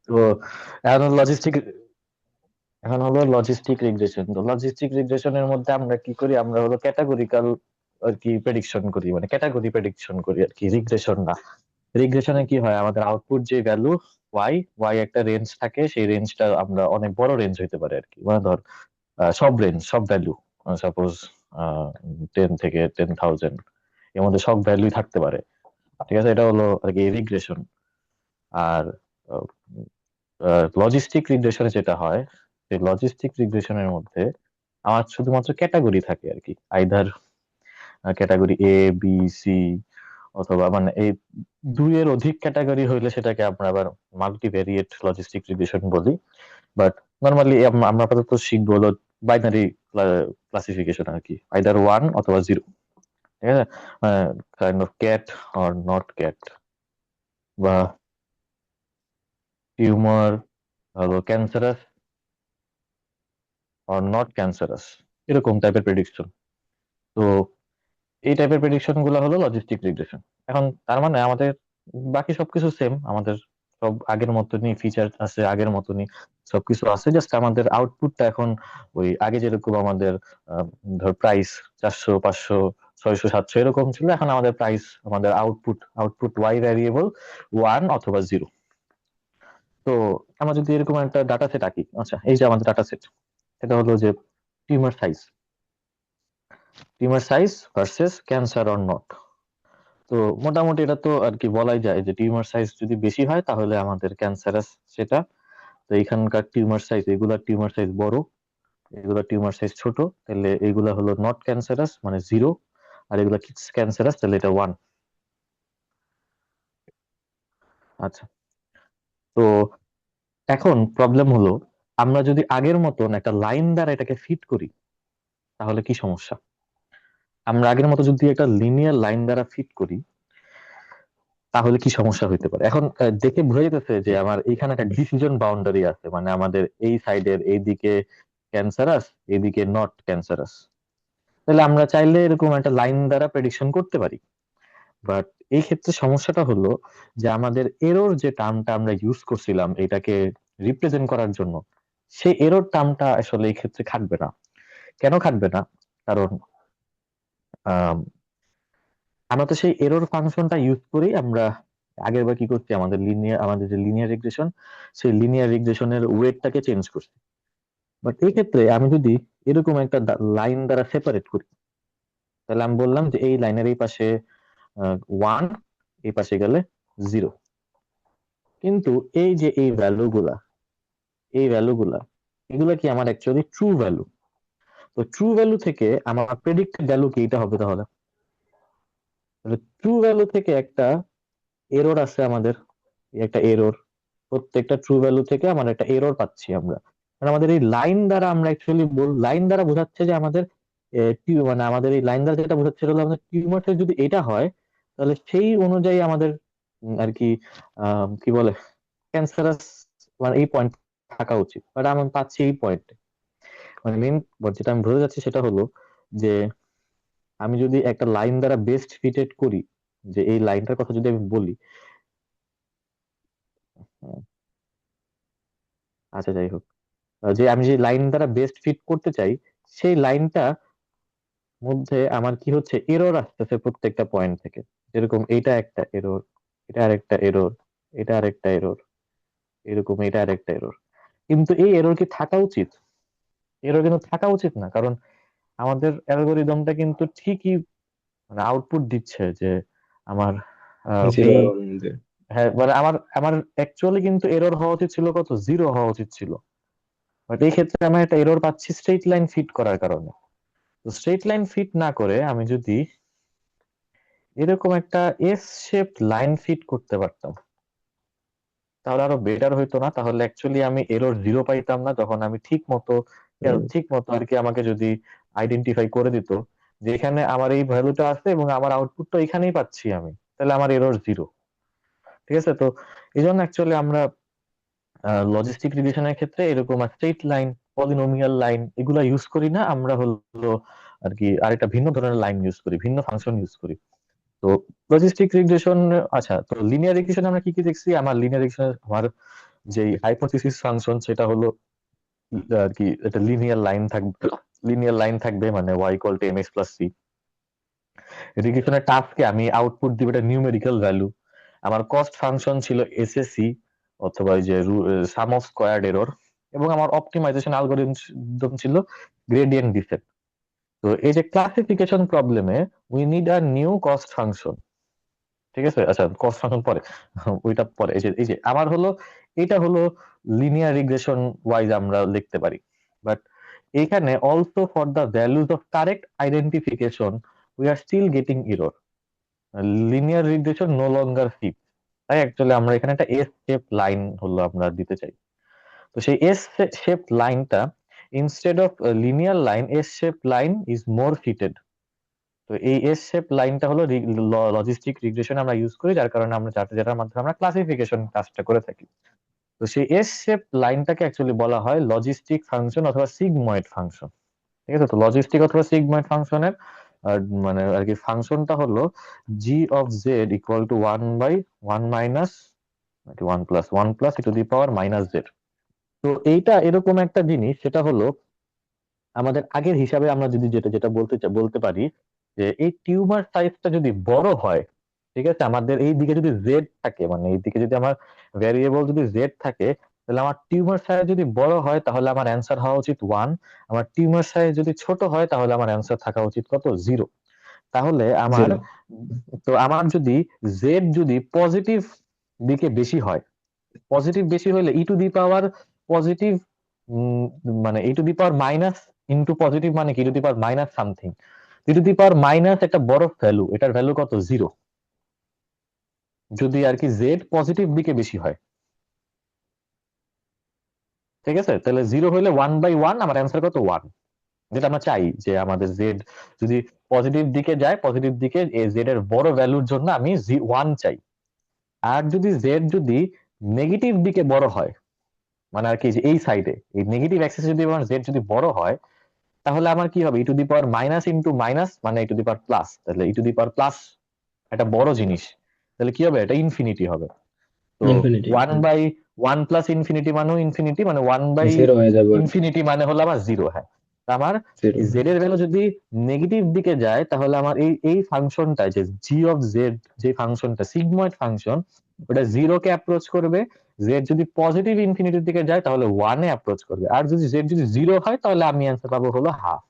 তো এখন লজিস্টিক এখন হলো লজিস্টিক রিগ্রেশন। তো লজিস্টিক রিগ্রেশনের মধ্যে আমরা কি করি, আমরা হলো ক্যাটাগরিক্যাল আর কি প্রেডিকশন করি, মানে ক্যাটাগরি প্রেডিকশন করি আর কি, রিগ্রেশন না। রিগ্রেশনে কি হয়, আমাদের আউটপুট যে ভ্যালু ওয়াই, ওয়াই একটা রেঞ্জ থাকে, সেই রেঞ্জটা আমরা অনেক বড় রেঞ্জ হইতে পারে আর কি, মানে ধর সব রেঞ্জ, সব ভ্যালু, সাপোজ 10 থেকে 10,000 এর মধ্যে সব ভ্যালুই থাকতে পারে। ঠিক আছে, এটা হলো আর কি রিগ্রেশন। আর লজিস্টিক রিগ্রেশনে যেটা হয়, সেই লজিস্টিক রিগ্রেশনের মধ্যে আমার শুধুমাত্র ক্যাটাগরি থাকে আর কি, either category A, B, C, অথবা মানে এই দুইয়ের অধিক ক্যাটাগরি হইলে সেটাকে আমরা আবার মাল্টিভেরিয়েট লজিস্টিক রিগ্রেশন বলি। বাট নর্মালি আমরা আপাতত শিখবো হলো বাইনারি ক্লাসিফিকেশন আর কি, আইদার ওয়ান অথবা জিরো। ঠিক আছে, kind of cat or not cat, বা টিউমার হলো ক্যান্সারাস অর নট ক্যান্সারাস, এরকম টাইপের প্রেডিকশন। তো এই টাইপের প্রেডিকশন গুলো হলো লজিস্টিক রিগ্রেশন। এখন তার মানে আমাদের বাকি সবকিছু সেম, আমাদের সব আগের মতনই ফিচার আছে, আগের মতনই সবকিছু আছে, জাস্ট আমাদের আউটপুটটা এখন ওই আগে যেরকম আমাদের ধর প্রাইস 400, 500, 600, 700 এরকম ছিল, এখন আমাদের প্রাইস, আমাদের output output Y variable one অথবা জিরো। তো আমরা যদি এরকম একটা ডাটা সেট আঁকি, আচ্ছা এই যে আমাদের ডাটা সেট, এটা হলো যে tumour size, tumour size versus cancer or not. তো মোটামুটি এটা তো আর কি বলাই যায় যে টিউমার সাইজ যদি বেশি হয় তাহলে আমাদের ক্যান্সারাস সেটা। তো এখানকার টিউমার সাইজ, এগুলা টিউমার সাইজ বড়, এগুলা টিউমার সাইজ ছোট, তাহলে এগুলা হলো নট ক্যান্সারাস মানে জিরো, আর এগুলা ক্যান্সারাস তাহলে এটা ওয়ান। আচ্ছা, তো এখন প্রবলেম হলো, আমরা যদি আগের মতন একটা লাইন দ্বারা এটাকে ফিট করি তাহলে কি সমস্যা। আমরা আগের মতো যদি একটা লিনিয়ার লাইন দ্বারা ফিট করি তাহলে কি সমস্যা হইতে পারে। এখন দেখে বোঝা যেতেছে যে আমার এখানে একটা ডিসিশন বাউন্ডারি আছে, মানে আমাদের এই সাইডের এইদিকে ক্যান্সারাস, এইদিকে নট ক্যান্সারাস। তাহলে আমরা চাইলে এরকম একটা লাইন দ্বারা প্রেডিকশন করতে পারি। বাট এই ক্ষেত্রে সমস্যাটা হলো যে আমাদের এরর যে টার্মটা আমরা ইউজ করছিলাম এটাকে রিপ্রেজেন্ট করার জন্য, সেই এরর টার্মটা আসলে এই ক্ষেত্রে খাটবে না। কেন খাটবে না? কারণ আম, আমরা তো সেই এরর ফাংশনটা ইউজ করি আমরা আগের বার কি করছি, আমাদের যে লিনিয়ার রিগ্রেশন, সেই লিনিয়ার রিগ্রেশনের ওয়েটটাকে চেঞ্জ করছি। বাট এই ক্ষেত্রে আমি যদি এরকম একটা লাইন দ্বারা সেপারেট করি, তাহলে আমি বললাম যে এই লাইনের এই পাশে ওয়ান, এই পাশে গেলে জিরো, কিন্তু এই যে এই ভ্যালু গুলা এগুলা কি আমার অ্যাকচুয়ালি ট্রু ভ্যালু। তো ট্রু ভ্যালু থেকে আমার প্রেডিক্টেড ভ্যালু কি এটা হবে, তাহলে ট্রু ভ্যালু থেকে একটা এরর আছে আমাদের, এই একটা এরর, প্রত্যেকটা ট্রু ভ্যালু থেকে আমার একটা এরর পাচ্ছি আমরা। মানে আমাদের এই লাইন দ্বারা আমরা অ্যাকচুয়ালি লাইন দ্বারা বোঝাচ্ছে যে আমাদের মানে আমাদের এই লাইন দ্বারা যেটা বোঝাচ্ছে হলো আমাদের টিউমার যদি এটা হয় তাহলে সেই অনুযায়ী আমাদের আর কি কি বলে ক্যান্সারাস, মানে এই পয়েন্ট থাকা উচিত, বাট আমি পাচ্ছি এই পয়েন্ট। মানে মেন যেটা আমি বোঝা যাচ্ছে সেটা হলো যে আমি যদি একটা লাইন দ্বারা বেস্ট ফিটেড করি, যে এই লাইনটার কথা যদি আমি বলি, আচ্ছা যাই হোক, যে আমি যে লাইন দ্বারা বেস্ট ফিট করতে চাই সেই লাইনটা মধ্যে আমার কি হচ্ছে, এরর আসতেছে প্রত্যেকটা পয়েন্ট থেকে। যেরকম এইটা একটা এরর, এটা আরেকটা এরর, এটা আরেকটা এরর, এরকম এটা আরেকটা এরর। কিন্তু এই এরর কি থাকা উচিত? এরর কিন্তু থাকা উচিত না, কারণ আমাদের অ্যালগোরিদমটা কিন্তু ঠিকই মানে আউটপুট দিচ্ছে যে আমার জিরো এই, এর মধ্যে। হ্যাঁ মানে আমার আমার অ্যাকচুয়ালি কিন্তু এরর হওয়া উচিত ছিল কত, জিরো হওয়া উচিত ছিল। বাট এই ক্ষেত্রে আমি একটা এরর পাচ্ছি স্ট্রেট লাইন ফিট করার কারণে। তো স্ট্রেট লাইন ফিট না করে আমি যদি এরকম একটা এস শেপড লাইন ফিট করতে পারতাম তাহলে আরো বেটার হইতো না? তাহলে অ্যাকচুয়ালি আমি এরর জিরো পাইতাম না, যখন আমি হুম। ঠিক মতো আর কি আমাকে যদি আইডেন্টিফাই করে দিত যে এখানে আমার এই ভ্যালুটা আছে এবং আমার আউটপুটটা এখানেই পাচ্ছি আমি, তাহলে আমার এরর জিরো। ঠিক আছে, তো এই জন্য অ্যাকচুয়ালি আমরা লজিস্টিক রিগ্রেশনের ক্ষেত্রে এরকম স্ট্রেট লাইন, পলিনোমিয়াল লাইন এগুলা ইউজ করি না, আমরা হলো আর কি আরেকটা ভিন্ন ধরনের লাইন ইউজ করি, ভিন্ন ফাংশন ইউজ করি। তো লজিস্টিক রিগ্রেশন, আচ্ছা তো লিনিয়ার রিগ্রেশন আমরা কি কি দেখছি, আমার লিনিয়ার রিগ্রেশন আমার যে হাইপোথিসিস ফাংশন সেটা হলো আর কি একটা লিনিয়ার লাইন থাকবে মানে y equal to mx plus c। রিগ্রেশনের টাস্কে আমি আউটপুট দিব একটা নিউমেরিক্যাল ভ্যালু। আমার কস্ট ফাংশন ছিল এসএসি অথবা ওই যে সাম অফ স্কয়ার্ড এরর, এবং আমার অপটিমাইজেশন অ্যালগরিদম ছিল গ্রেডিয়েন্ট ডিসেন্ট। তো এই যে ক্লাসিফিকেশন প্রবলেমে we need a new cost function, ঠিক আছে? আচ্ছা, কস্ট ফাংশন পরে, ওইটা পরে। এই যে আমার হলো এটা হলো লিনিয়ার রিগ্রেশন ওয়াইজ আমরা লিখতে পারি, বাট এইখানে also for the values of correct identification we are still getting error. Linear regression no longer fit. তাই অ্যাকচুয়ালি আমরা এখানে একটা এস শেপ লাইন হলো আমরা দিতে চাই। তো সেই এস শেপ লাইনটা instead of linear line, S shape line is more fitted. তো এই এস শেপ লাইনটা হলো লজিস্টিক রিগ্রেশন আমরা ইউজ করি, যার কারণে আমরা যেটার মাধ্যমে আমরা ক্লাসিফিকেশন কাজটা করে থাকি। তো সেই এস শেপ লাইনটাকে অ্যাকচুয়ালি বলা হয় লজিস্টিক ফাংশন অথবা সিগময়েড ফাংশন, ঠিক আছে? তো লজিস্টিক অথবা সিগময়েড ফাংশনের মানে আর কি ফাংশনটা হলো G of Z equal to 1/1 minus 1 plus e to the power minus Z. তো এইটা এরকম একটা জিনিস, সেটা হলো আমাদের আগের হিসাবে আমরা যদি যেটা যেটা বলতে পারি যে এই টিউমার সাইজটা যদি বড় হয়, ঠিক আছে, আমাদের এই দিকে যদি জেড থাকে, মানে এই দিকে যদি আমার ভ্যারিয়েবল যদি জেড থাকে, তাহলে আমার টিউমার সাইজ যদি বড় হয় তাহলে আমার অ্যান্সার হওয়া উচিত 1। আমার টিউমার সাইজ যদি ছোট হয় তাহলে আমার অ্যান্সার থাকা উচিত কত? 0। তাহলে আমার, 0। তো আমার যদি জেড যদি পজিটিভ দিকে বেশি হয়, পজিটিভ বেশি হলে ই টু দি পাওয়ার পজিটিভ, মানে e to the power minus into positive মানে কি, e to the power minus something. E to the power minus একটা বড় ভ্যালু, এটার ভ্যালু কত? 0। যদি আর কি জেড পজিটিভ দিকে বেশি হয়, ঠিক আছে, তাহলে 0 হলে 1/1, আমার অ্যান্সার কত? 1। যেটা আমরা চাই যে আমাদের জেড যদি পজিটিভ দিকে যায়, পজিটিভ দিকে জেড এর বড় ভ্যালুর জন্য আমি 1 চাই। আর যদি জেড যদি নেগেটিভ দিকে বড় হয়, মানে আর কি যে এই সাইডে এই নেগেটিভ অ্যাক্সিসে যদি আমার জেড যদি বড় হয়, তাহলে আমার কি হবে? E to the power minus into minus মানে e to the power plus. তাহলে ই টু দি পাওয়ার প্লাস একটা বড় জিনিস, তাহলে কি হবে? এটা ইনফিনিটি হবে। তো ইনফিনিটি। 1/1 প্লাস ইনফিনিটি মানেও ইনফিনিটি, মানে 1 বাই 0 হয়ে যাবে আর কি। ইনফিনিটি মানে হলো আমার 0। হ্যাঁ, তা আমার 0। জেড এর ভ্যালু যদি নেগেটিভ দিকে যায়, তাহলে আমার এই এই ফাংশনটা যে জি অফ জেড, যে ফাংশনটা সিগময়েড ফাংশন, ওটা 0 কে অ্যাপ্রোচ করবে। জেড যদি পজিটিভ ইনফিনিটির দিকে যায় তাহলে 1 এ অ্যাপ্রোচ করবে। আর যদি জেড যদি 0 হয় তাহলে আমি অ্যান্সার পাবো হলো হাফ।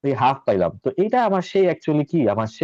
এই হাফ পাইলাম। তো এইটা আমার সেই অ্যাকচুয়ালি কি আমার